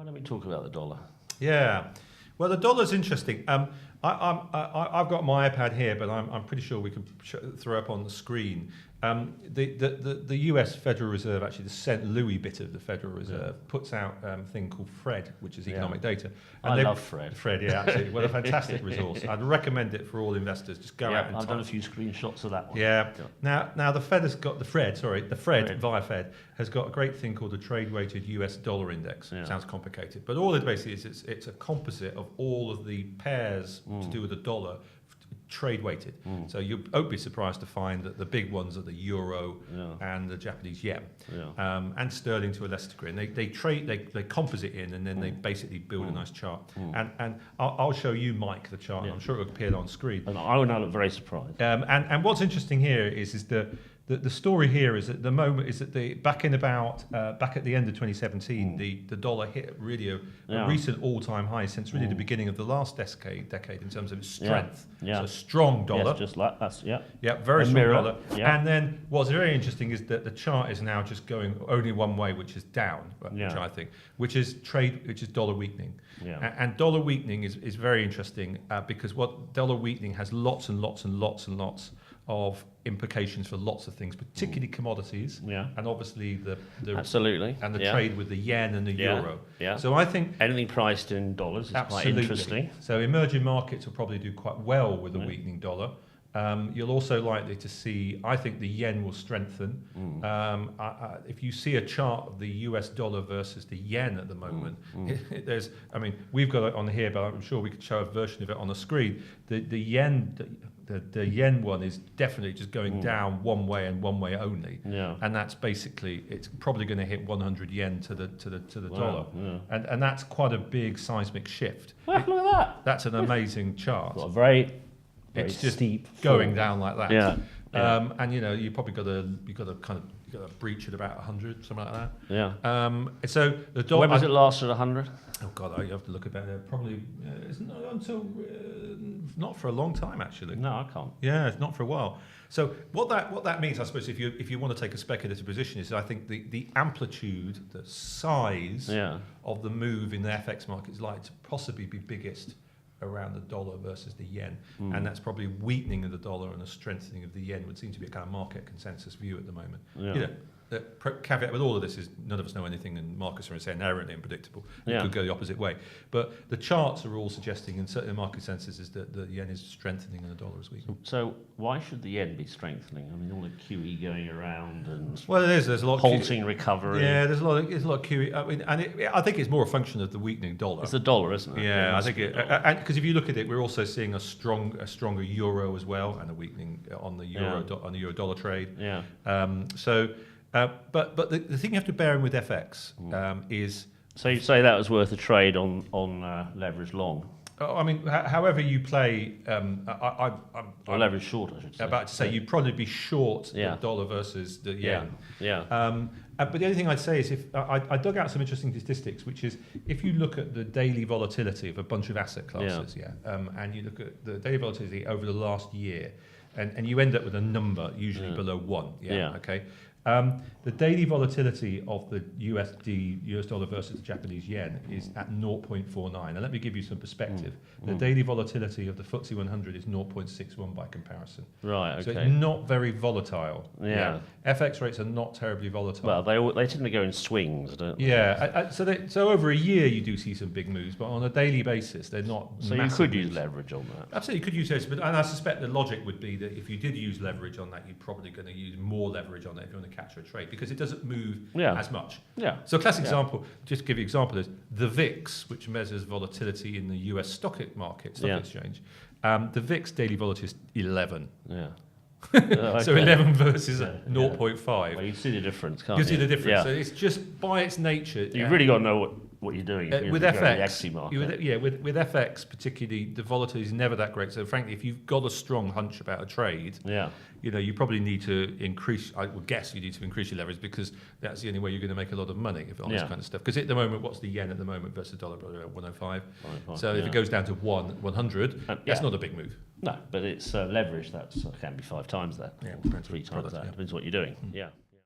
don't we talk about the dollar? Yeah. Well, the dollar's interesting. I've got my iPad here, but I'm pretty sure we can throw up on the screen. The US Federal Reserve, actually the St. Louis bit of the Federal Reserve, puts out a thing called FRED, which is economic data. And I love FRED. FRED, yeah, absolutely. What a fantastic resource. I'd recommend it for all investors. Just go out and I've done a few screenshots of that one. Yeah. Now the Fed has got the FRED via Fed has got a great thing called the trade weighted US dollar index. Yeah. Sounds complicated, but all it basically is it's a composite of all of the pairs to do with the dollar trade weighted. So you won't be surprised to find that the big ones are the euro and the Japanese yen, and sterling to a lesser degree. And they composite in, and then they basically build a nice chart. And I'll show you, Mike, the chart. And I'm sure it will appear on screen. And I will now look very surprised. And what's interesting here is the story here is at the moment is that back at the end of 2017, the dollar hit really a recent all-time high since really the beginning of the last decade in terms of its strength. Yeah. So strong dollar. Yes, just like that's Very strong mirror. dollar. Yeah. And then what's very interesting is that the chart is now just going only one way, which is down, which is dollar weakening. Yeah. And dollar weakening is very interesting because what dollar weakening has lots and lots and lots and lots of implications for lots of things, particularly commodities, and obviously the absolutely and the trade with the yen and the euro. Yeah. So I think anything priced in dollars is quite interesting. So emerging markets will probably do quite well with a weakening dollar. You're also likely to see, I think the yen will strengthen. If you see a chart of the US dollar versus the yen at the moment, we've got it on here, but I'm sure we could show a version of it on the screen. The yen one is definitely just going down one way and one way only, and that's basically it's probably going to hit 100 yen to the dollar, and that's quite a big seismic shift. Well, look at that. That's an amazing chart. Got a very It's just steep going fall. down like that. Yeah. And you probably got a breach at about 100, something like that. Yeah. So the dollar. When was it last at 100? Oh God, you have to look about it. Probably it's not until not for a long time actually. No, I can't. Yeah, it's not for a while. So what that means, I suppose, if you want to take a speculative position, is I think the amplitude, the size of the move in the FX market is likely to possibly be biggest around the dollar versus the yen, and that's probably weakening of the dollar and a strengthening of the yen would seem to be a kind of market consensus view at the moment. The caveat with all of this is none of us know anything, and markets are inherently unpredictable. It could go the opposite way. But the charts are all suggesting, and certainly the market consensus is that the yen is strengthening and the dollar is weakening. So why should the yen be strengthening? I mean, all the QE going around and well, there's a lot of halting recovery. Yeah, there's a lot of QE. I mean, I think it's more a function of the weakening dollar. It's the dollar, isn't it? Yeah, I think and because if you look at it, we're also seeing a stronger euro as well, and a weakening on the euro dollar trade. Yeah. But the thing you have to bear in with FX is. So you'd say that was worth a trade on leverage long? I mean, however you play, or leverage short, I should say. About to say you'd probably be short the dollar versus the yen. Yeah. But the only thing I'd say is if I dug out some interesting statistics, which is if you look at the daily volatility of a bunch of asset classes, and you look at the daily volatility over the last year, and you end up with a number usually below 1. Okay. The daily volatility of the US dollar versus the Japanese yen is at 0.49. And let me give you some perspective. The daily volatility of the FTSE 100 is 0.61 by comparison. Right, okay. So it's not very volatile. Yeah. FX rates are not terribly volatile. Well, they tend to go in swings, don't they? Yeah. So over a year you do see some big moves, but on a daily basis they're not So massive you could moves. use leverage on that. Absolutely, you could use this, and I suspect the logic would be that if you did use leverage on that, you're probably going to use more leverage on that if you want to capture a trade, because it doesn't move as much. Yeah. So a classic example, just to give you an example, is the VIX, which measures volatility in the US stock exchange. The VIX daily volatility is 11. Yeah. So 11 versus 0.5. Well, you see the difference, can't You you? see the difference. Yeah. So it's just by its nature. You've really got to know what you're doing if with you're going to the FX, equity market. with FX particularly, the volatility is never that great. So frankly, if you've got a strong hunch about a trade, you probably need to increase. I would guess you need to increase your leverage, because that's the only way you're going to make a lot of money on this kind of stuff. Because at the moment, what's the yen at the moment versus dollar? Probably about 105. So if it goes down to 100, that's not a big move. No, but it's leverage. That can be 5 times that, or 3 times that. Depends what you're doing. Yeah.